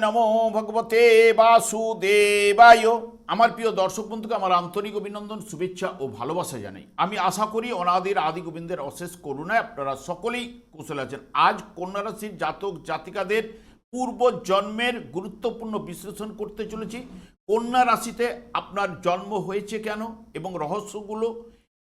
নমো ভগবতে বাসুদেবায়। আমার প্রিয় দর্শক বন্ধুকে আমার আন্তরিক অভিনন্দন, শুভেচ্ছা ও ভালোবাসা জানাই। আমি আশা করি অনাদির আদি গোবিন্দের অশেষ করুণায় আপনারা সকলেই কুশল আছেন। আজ কন্যা রাশির জাতক জাতিকাদের পূর্ব জন্মের গুরুত্বপূর্ণ বিশ্লেষণ করতে চলেছি। কন্যা রাশিতে আপনার জন্ম হয়েছে কেন এবং রহস্যগুলো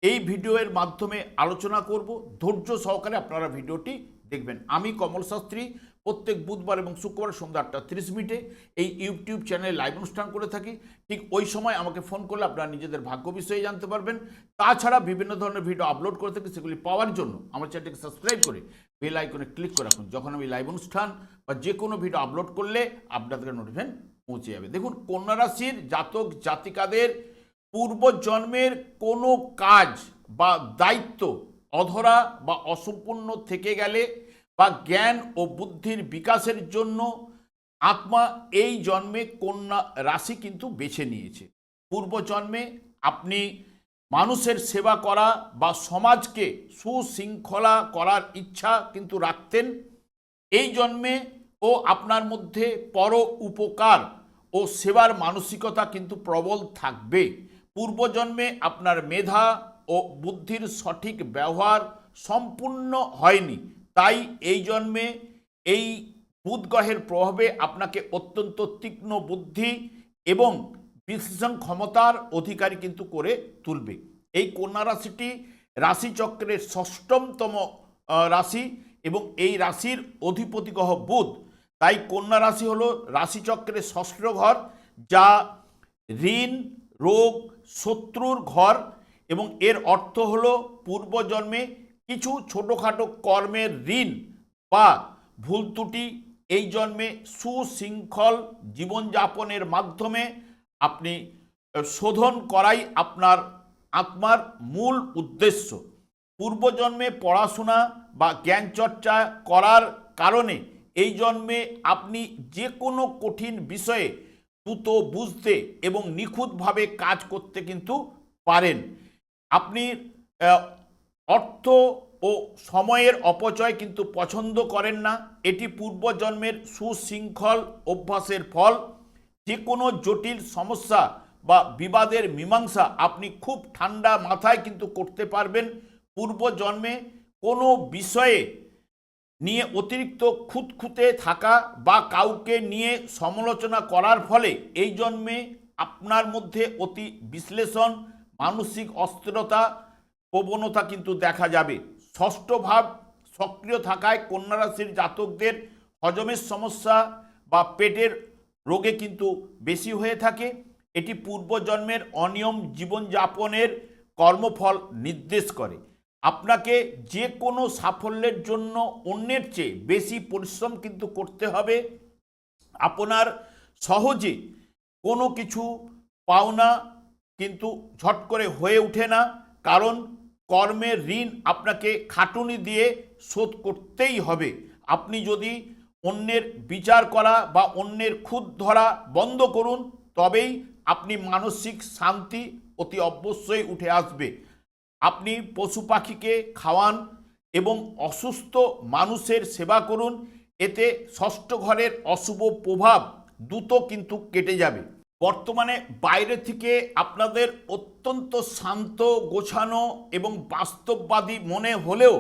এই ভিডিওর মাধ্যমে আলোচনা করব। ধৈর্য সহকারে আপনারা ভিডিওটি দেখবেন। আমি কমল শাস্ত্রী প্রত্যেক বুধবার এবং শুক্রবার সন্ধ্যা 8:30 এই ইউটিউব চ্যানেলে লাইভ অনুষ্ঠান করে থাকি। ঠিক ওই সময় আমাকে ফোন করলে আপনারা নিজেদের ভাগ্য বিষয়ে জানতে পারবেন। তাছাড়া বিভিন্ন ধরনের ভিডিও আপলোড করে থাকি, সেগুলি পাওয়ার জন্য আমার চ্যানেলটিকে সাবস্ক্রাইব করে বেল আইকনে ক্লিক করে রাখুন। যখন আমি লাইভ অনুষ্ঠান বা যে কোনো ভিডিও আপলোড করলে আপনাদের নোটিফিকেশন পৌঁছে যাবে। দেখুন, কন্যা রাশির জাতক জাতিকাদের পূর্বজন্মের কোনো কাজ বা দায়িত্ব অধরা বা অসম্পূর্ণ থেকে গেলে বা জ্ঞান ও বুদ্ধির বিকাশের জন্য আত্মা এই জন্মে কন্যা রাশি কিন্তু বেছে নিয়েছে। পূর্বজন্মে আপনি মানুষের সেবা করা বা সমাজকে সুশৃঙ্খলা করার ইচ্ছা কিন্তু রাখতেন। এই জন্মে ও আপনার মধ্যে পর উপকার ও সেবার মানসিকতা কিন্তু প্রবল থাকবে। পূর্বজন্মে আপনার মেধা ও বুদ্ধির সঠিক ব্যবহার সম্পূর্ণ হয়নি, তাই এই জন্মে এই বুধ গ্রহের প্রভাবে আপনাকে অত্যন্ত তীক্ষ্ণ বুদ্ধি এবং বিশ্লেষণ ক্ষমতার অধিকারী কিন্তু করে তুলবে। এই কন্যা রাশিটি রাশিচক্রের ষষ্ঠতম রাশি এবং এই রাশির অধিপতি গ্রহ বুধ। তাই কন্যা রাশি হলো রাশিচক্রের ষষ্ঠ ঘর, যা ঋণ, রোগ, শত্রুর ঘর এবং এর অর্থ হলো পূর্বজন্মে কিছু ছোটোখাটো কর্মের ঋণ বা ভুল ত্রুটি এই জন্মে সুশৃঙ্খল জীবনযাপনের মাধ্যমে আপনি শোধন করাই আপনার আত্মার মূল উদ্দেশ্য। পূর্বজন্মে পড়াশোনা বা জ্ঞান চর্চা করার কারণে এই জন্মে আপনি যে কোনো কঠিন বিষয়ে দ্রুত বুঝতে এবং নিখুঁতভাবে কাজ করতে কিন্তু পারেন। আপনি অর্থ ও সময়ের অপচয় কিন্তু পছন্দ করেন না। এটি পূর্বজন্মের সুশৃঙ্খল অভ্যাসের ফল। যে কোনো জটিল সমস্যা বা বিবাদের মীমাংসা আপনি খুব ঠান্ডা মাথায় কিন্তু করতে পারবেন। পূর্বজন্মে কোনো বিষয়ে নিয়ে অতিরিক্ত খুঁতখুঁতে থাকা বা কাউকে নিয়ে সমালোচনা করার ফলে এই জন্মে আপনার মধ্যে অতি বিশ্লেষণ, মানসিক অস্থিরতা প্রবণতা কিন্তু দেখা যাবে। ষষ্ঠ ভাব সক্রিয় থাকায় কন্যা রাশির জাতকদের হজমের সমস্যা বা পেটের রোগে কিন্তু বেশি হয়ে থাকে। এটি পূর্বজন্মের অনিয়ম জীবনযাপনের কর্মফল নির্দেশ করে। আপনাকে যে কোনো সাফল্যের জন্য অন্যের চেয়ে বেশি পরিশ্রম কিন্তু করতে হবে। আপনার সহজে কোনো কিছু পাওনা কিন্তু ঝট করে হয়ে ওঠে না, কারণ কর্মের ঋণ আপনাকে খাটুনি দিয়ে শোধ করতেই হবে। আপনি যদি অন্যের বিচার করা বা অন্যের খুঁত ধরা বন্ধ করুন, তবেই আপনি মানসিক শান্তি অতি অবশ্যই উঠে আসবে। আপনি পশু পাখিকে খাওয়ান এবং অসুস্থ মানুষের সেবা করুন, এতে ষষ্ঠ ঘরের অশুভ প্রভাব দ্রুত কিন্তু কেটে যাবে। বর্তমানে বাইরে থেকে আপনাদের অত্যন্ত শান্ত, গোছানো এবং বাস্তববাদী মনে হলেও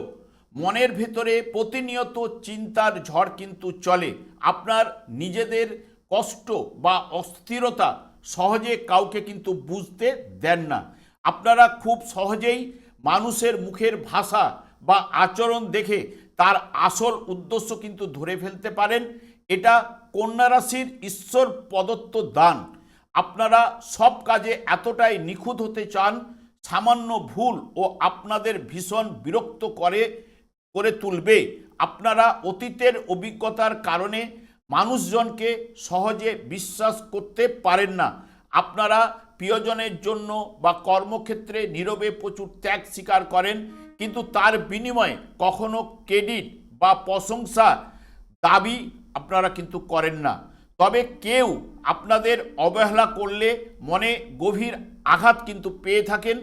মনের ভেতরে প্রতিনিয়ত চিন্তার ঝড় কিন্তু চলে। আপনার নিজেদের কষ্ট বা অস্থিরতা সহজে কাউকে কিন্তু বুঝতে দেন না। আপনারা খুব সহজেই মানুষের মুখের ভাষা বা আচরণ দেখে তার আসল উদ্দেশ্য কিন্তু ধরে ফেলতে পারেন। এটা কন্যা রাশির ঈশ্বর প্রদত্ত দান। আপনারা সব কাজে এতটাই নিখুঁত হতে চান, সামান্য ভুল ও আপনাদের ভীষণ বিরক্ত করে তুলবে। আপনারা অতীতের অভিজ্ঞতার কারণে মানুষজনকে সহজে বিশ্বাস করতে পারেন না। আপনারা প্রিয়জনের জন্য বা কর্মক্ষেত্রে নীরবে প্রচুর ত্যাগ স্বীকার করেন, কিন্তু তার বিনিময়ে কখনো ক্রেডিট বা প্রশংসা দাবি আপনারা কিন্তু করেন না। তবে কেউ আপনাদের অবহেলা করলে মনে গভীর আঘাত কিন্তু পেয়ে থাকেন।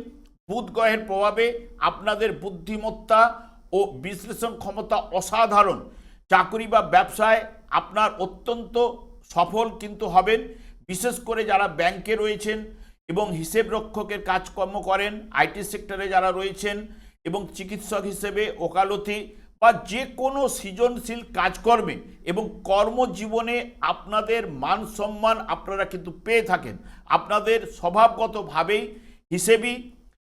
বুধ গ্রহের প্রভাবে আপনাদের বুদ্ধিমত্তা ও বিশ্লেষণ ক্ষমতা অসাধারণ। চাকরি বা ব্যবসায় আপনার অত্যন্ত সফল কিন্তু হবেন। বিশেষ করে যারা ব্যাংকে রয়েছেন এবং হিসেব রক্ষকের কাজকর্ম করেন, আইটি সেক্টরে যারা রয়েছেন এবং চিকিৎসক হিসেবে ওকালতি বা যে কোনো সৃজনশীল কাজকর্মে এবং কর্মজীবনে আপনাদের মান সম্মান আপনারা কিন্তু পেয়ে থাকেন। আপনাদের স্বভাবগতভাবেই হিসেবি,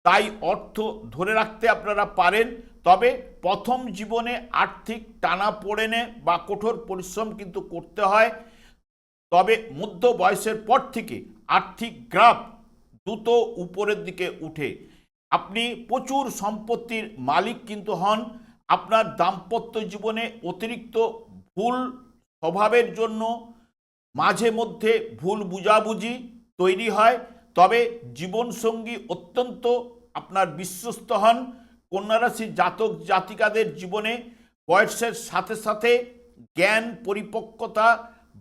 তাই অর্থ ধরে রাখতে আপনারা পারেন। তবে প্রথম জীবনে আর্থিক টানাপোড়েনে বা কঠোর পরিশ্রম কিন্তু করতে হয়। তবে মধ্য বয়সের পর থেকে আর্থিক গ্রাফ দ্রুত উপরের দিকে উঠে আপনি প্রচুর সম্পত্তির মালিক কিন্তু হন। আপনার দাম্পত্য জীবনে অতিরিক্ত ভুল স্বভাবের জন্য মাঝে মধ্যে ভুল বুঝাবুঝি তৈরি হয়। তবে জীবনসঙ্গী অত্যন্ত আপনার বিশ্বস্ত হন। কন্যা রাশির জাতক জাতিকাদের জীবনে বয়সের সাথে সাথে জ্ঞান পরিপক্কতা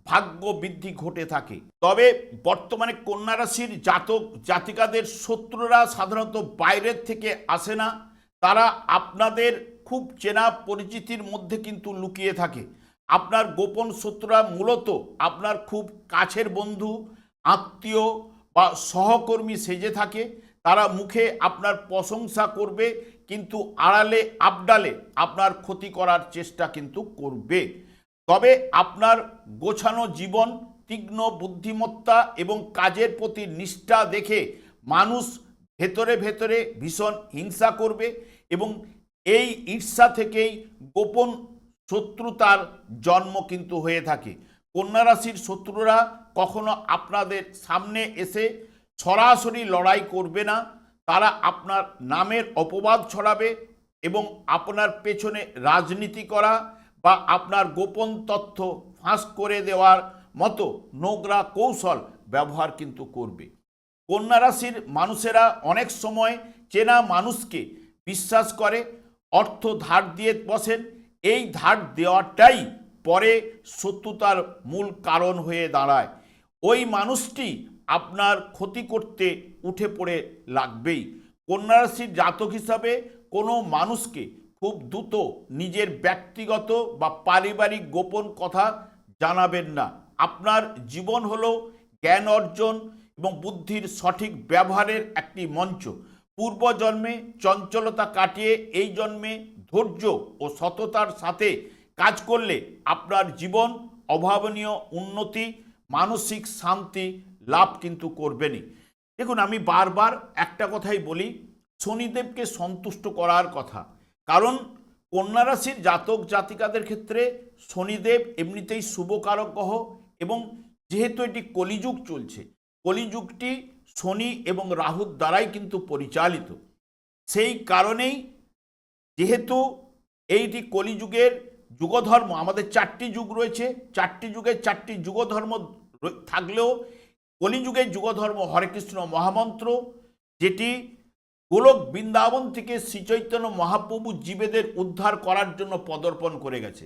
ভাগ্য বৃদ্ধি ঘটে থাকে। তবে বর্তমানে কন্যা রাশির জাতক জাতিকাদের শত্রুরা সাধারণত বাইরের থেকে আসে না, তারা আপনাদের খুব চেনা পরিচিতির মধ্যে কিন্তু লুকিয়ে থাকে। আপনার গোপন শত্রুরা মূলত আপনার খুব কাছের বন্ধু, আত্মীয় বা সহকর্মী সেজে থাকে। তারা মুখে আপনার প্রশংসা করবে কিন্তু আড়ালে আবডালে আপনার ক্ষতি করার চেষ্টা কিন্তু করবে। তবে আপনার গোছানো জীবন, তীক্ষ্ণ বুদ্ধিমত্তা এবং কাজের প্রতি নিষ্ঠা দেখে মানুষ ভেতরে ভেতরে ভীষণ হিংসা করবে এবং এই ঈর্ষা থেকেই গোপন শত্রুতার জন্ম কিন্তু হয়ে থাকে। কন্যা রাশির শত্রুরা কখনো আপনাদের সামনে এসে সরাসরি লড়াই করবে না। তারা আপনার নামের অপবাদ ছড়াবে এবং আপনার পেছনে রাজনীতি করা বা আপনার গোপন তথ্য ফাঁস করে দেওয়ার মতো নোংরা কৌশল ব্যবহার কিন্তু করবে। কন্যা রাশির মানুষেরা অনেক সময় চেনা মানুষকে বিশ্বাস করে অর্থ ধার দিয়ে বসেন। এই ধার দেওয়াটাই পরে শত্রুতার মূল কারণ হয়ে দাঁড়ায়। ওই মানুষটি আপনার ক্ষতি করতে উঠে পড়ে লাগবেই। কন্যা রাশির জাতক হিসাবে কোনো মানুষকে খুব দ্রুত নিজের ব্যক্তিগত বা পারিবারিক গোপন কথা জানাবেন না। আপনার জীবন হলো জ্ঞান অর্জন এবং বুদ্ধির সঠিক ব্যবহারের একটি মঞ্চ। পূর্বজন্মে চঞ্চলতা কাটিয়ে এই জন্মে ধৈর্য ও সততার সাথে কাজ করলে আপনার জীবন অভাবনীয় উন্নতি, মানসিক শান্তি লাভ কিন্তু করবেনই। দেখুন, আমি বারবার একটা কথাই বলি, শনিদেবকে সন্তুষ্ট করার কথা। কারণ কন্যা রাশির জাতক জাতিকাদের ক্ষেত্রে শনিদেব এমনিতেই শুভকারক গ্রহ এবং যেহেতু এটি কলিযুগ চলছে, কলিযুগটি শনি এবং রাহুর দ্বারাই কিন্তু পরিচালিত। সেই কারণেই যেহেতু এইটি কলিযুগের যুগধর্ম, আমাদের 4টি যুগ রয়েছে, 4টি যুগের 4টি যুগধর্ম থাকলেও কলিযুগের যুগধর্ম হরেকৃষ্ণ মহামন্ত্র, যেটি গোলক বৃন্দাবন থেকে শ্রীচৈতন্য মহাপ্রভু জীবেদের উদ্ধার করার জন্য পদার্পণ করে গেছে।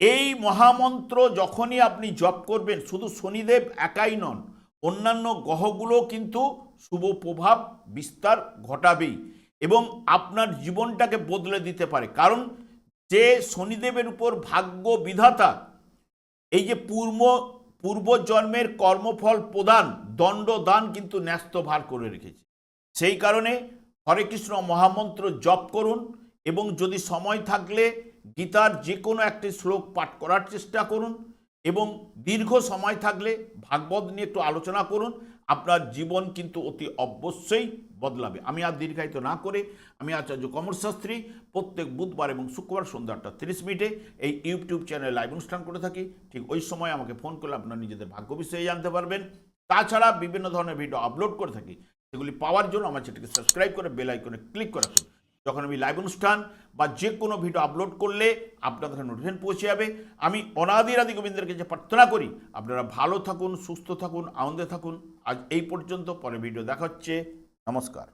এই মহামন্ত্র যখনই আপনি জপ করবেন, শুধু শনিদেব একাই নন, অন্যান্য গ্রহগুলো কিন্তু শুভ প্রভাব বিস্তার ঘটাবেই এবং আপনার জীবনটাকে বদলে দিতে পারে। কারণ যে শনিদেবের উপর ভাগ্য বিধাতা এই যে পূর্বজন্মের কর্মফল প্রদান, দণ্ডদান কিন্তু ন্যস্ত ভার করে রেখেছে। সেই কারণে হরে কৃষ্ণ মহামন্ত্র জপ করুন এবং যদি সময় থাকলে গীতার যে কোনো একটি শ্লোক পাঠ করার চেষ্টা করুন এবং দীর্ঘ সময় থাকলে ভাগবত নিয়ে একটু আলোচনা করুন। আপনার জীবন কিন্তু অতি অবশ্যই বদলাবে। আমি আর দীর্ঘায়িত না করে, আমি আচার্য কমল শাস্ত্রী প্রত্যেক বুধবার এবং শুক্রবার সন্ধ্যা 8:30 এই ইউটিউব চ্যানেলে লাইভ অনুষ্ঠান করে থাকি। ঠিক ওই সময় আমাকে ফোন করলে আপনার নিজেদের ভাগ্য বিষয়ে জানতে পারবেন। তাছাড়া বিভিন্ন ধরনের ভিডিও আপলোড করে থাকি, সেগুলি পাওয়ার জন্য আমার চ্যানেলকে সাবস্ক্রাইব করে বেল আইকনে ক্লিক করে রাখুন। যখন আমি লাইভ অনুষ্ঠান বা যে কোনো ভিডিও আপলোড করলে আপনার কাছে নোটিফিকেশন পৌঁছে যাবে। আমি অনাদির আদি গোবিন্দের কাছে প্রার্থনা করি আপনারা ভালো থাকুন, সুস্থ থাকুন, আনন্দে থাকুন। আজ এই পর্যন্ত, পরে ভিডিও দেখা হচ্ছে। নমস্কার।